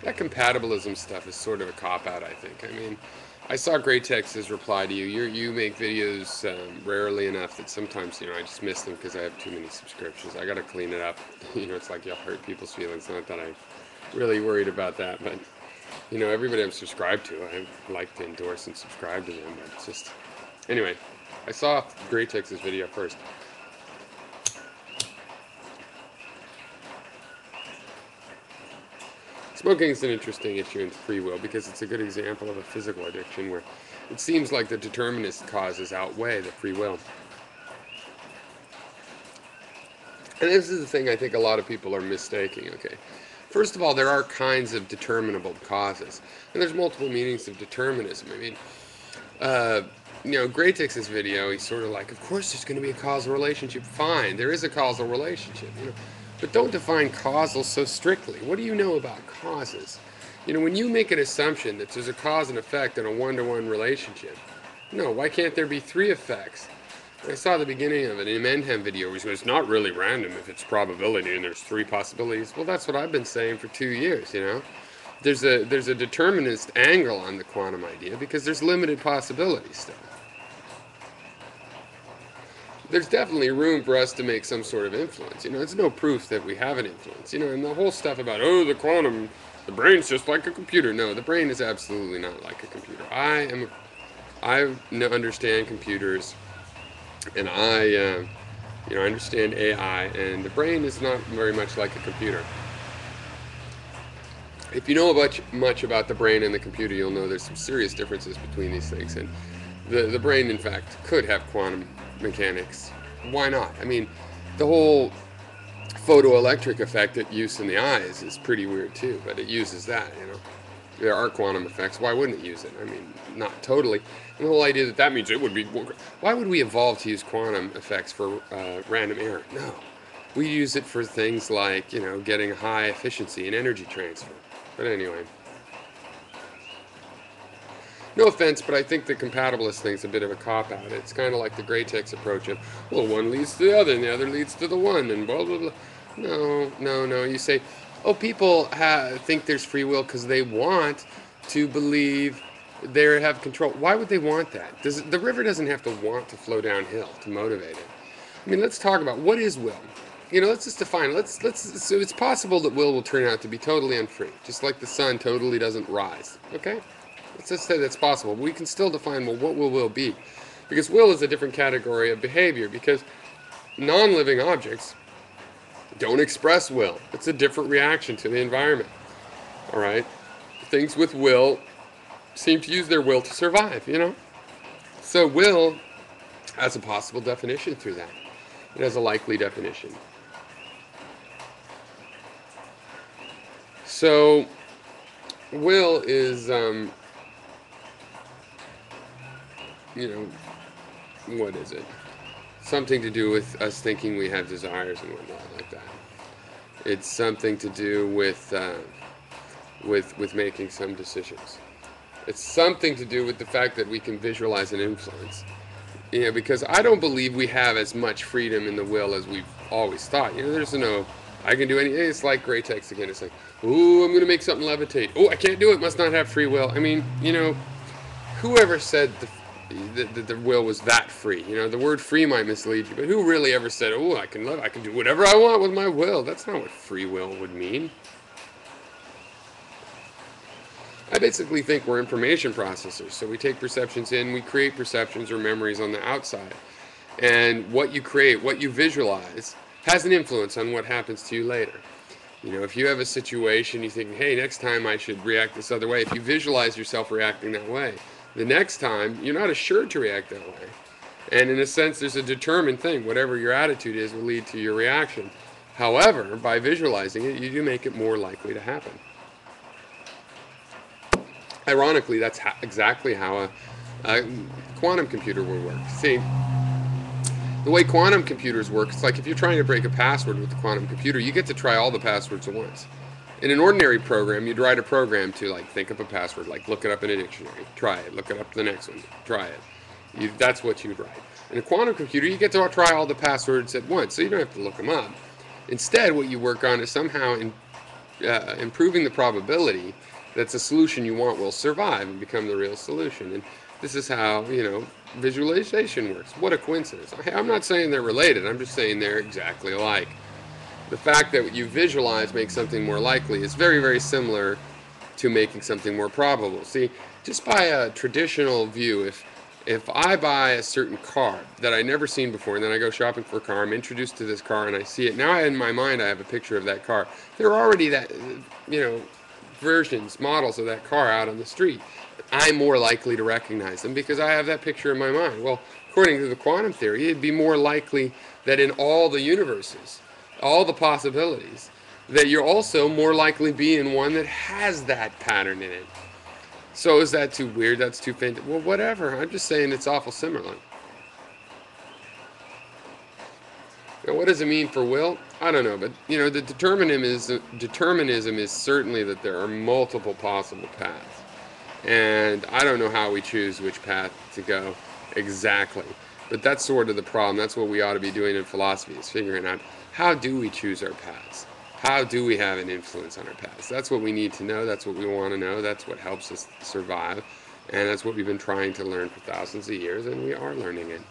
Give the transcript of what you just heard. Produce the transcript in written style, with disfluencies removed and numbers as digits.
That compatibilism stuff is sort of a cop-out, I think. I mean, I saw Great Tex's reply to you. You make videos rarely enough that sometimes, I just miss them because I have too many subscriptions. I got to clean it up. It's like you'll hurt people's feelings. Not that I'm really worried about that, but, everybody I'm subscribed to, I like to endorse and subscribe to them, but it's just... Anyway, I saw Great Tex's video first. Smoking is an interesting issue in free will because it's a good example of a physical addiction where it seems like the determinist causes outweigh the free will. And this is the thing I think a lot of people are mistaking, okay? First of all, there are kinds of determinable causes, and there's multiple meanings of determinism. I mean, Graytex's video, he's sort of like, of course there's going to be a causal relationship. Fine, there is a causal relationship, but don't define causal so strictly. What do you know about causes? When you make an assumption that there's a cause and effect in a one-to-one relationship, no, why can't there be three effects? I saw the beginning of an Emendham video where he says it's not really random if it's probability and there's three possibilities. Well, that's what I've been saying for 2 years, There's a determinist angle on the quantum idea because there's limited possibilities still. There's definitely room for us to make some sort of influence. It's no proof that we have an influence. And the whole stuff about, the brain's just like a computer. No, the brain is absolutely not like a computer. I understand computers, and I understand AI, and the brain is not very much like a computer. If you know much about the brain and the computer, you'll know there's some serious differences between these things. And the brain, in fact, could have quantum mechanics. Why not? I mean, the whole photoelectric effect it use in the eyes is pretty weird too, but it uses that, There are quantum effects. Why wouldn't it use it? I mean, not totally. And the whole idea that means it would be... Why would we evolve to use quantum effects for random error? No. We use it for things like, getting high efficiency and energy transfer. But anyway. No offense, but I think the compatibilist thing's a bit of a cop-out. It's kind of like the Graytex approach of, well, one leads to the other, and the other leads to the one, and blah, blah, blah. No. You say, people think there's free will because they want to believe they have control. Why would they want that? The river doesn't have to want to flow downhill to motivate it. I mean, let's talk about what is will. Let's just define it. So it's possible that will turn out to be totally unfree, just like the sun totally doesn't rise, okay? Let's just say that's possible. But we can still define, well, what will be? Because will is a different category of behavior, because non-living objects don't express will. It's a different reaction to the environment. All right? Things with will seem to use their will to survive, So will has a possible definition through that. It has a likely definition. So will is, what is it? Something to do with us thinking we have desires and whatnot like that. It's something to do with making some decisions. It's something to do with the fact that we can visualize an influence. Because I don't believe we have as much freedom in the will as we've always thought. There's no, I can do anything. It's like Graytex again. It's like, ooh, I'm going to make something levitate. Oh, I can't do it. Must not have free will. I mean, whoever said the will was that free? The word free might mislead you, but who really ever said, oh, I can do whatever I want with my will? That's not what free will would mean. I basically think we're information processors. So we take perceptions in, we create perceptions or memories on the outside. And what you create, what you visualize, has an influence on what happens to you later. If you have a situation, you think, hey, next time I should react this other way. If you visualize yourself reacting that way, the next time, you're not assured to react that way. And in a sense, there's a determined thing. Whatever your attitude is will lead to your reaction. However, by visualizing it, you do make it more likely to happen. Ironically, that's exactly how a quantum computer will work. See, the way quantum computers work, it's like if you're trying to break a password with a quantum computer, you get to try all the passwords at once. In an ordinary program, you'd write a program to think up a password, look it up in a dictionary, try it, look it up the next one, try it. That's what you'd write. In a quantum computer, you get to try all the passwords at once, so you don't have to look them up. Instead, what you work on is somehow improving the probability that the solution you want will survive and become the real solution. And this is how, visualization works. What a coincidence. I'm not saying they're related, I'm just saying they're exactly alike. The fact that you visualize makes something more likely is very, very similar to making something more probable. See, just by a traditional view, if I buy a certain car that I never seen before, and then I go shopping for a car, I'm introduced to this car and I see it. Now in my mind I have a picture of that car. There are already you know, versions, models of that car out on the street. I'm more likely to recognize them because I have that picture in my mind. Well, according to the quantum theory, it'd be more likely that in all the universes, all the possibilities, that you're also more likely be in one that has that pattern in it. So is that too weird? That's too faint? Well, whatever. I'm just saying it's awful similar. Now, what does it mean for will? I don't know, but the determinism is certainly that there are multiple possible paths, and I don't know how we choose which path to go exactly. But that's sort of the problem. That's what we ought to be doing in philosophy, is figuring out how do we choose our paths? How do we have an influence on our paths? That's what we need to know. That's what we want to know. That's what helps us survive. And that's what we've been trying to learn for thousands of years, and we are learning it.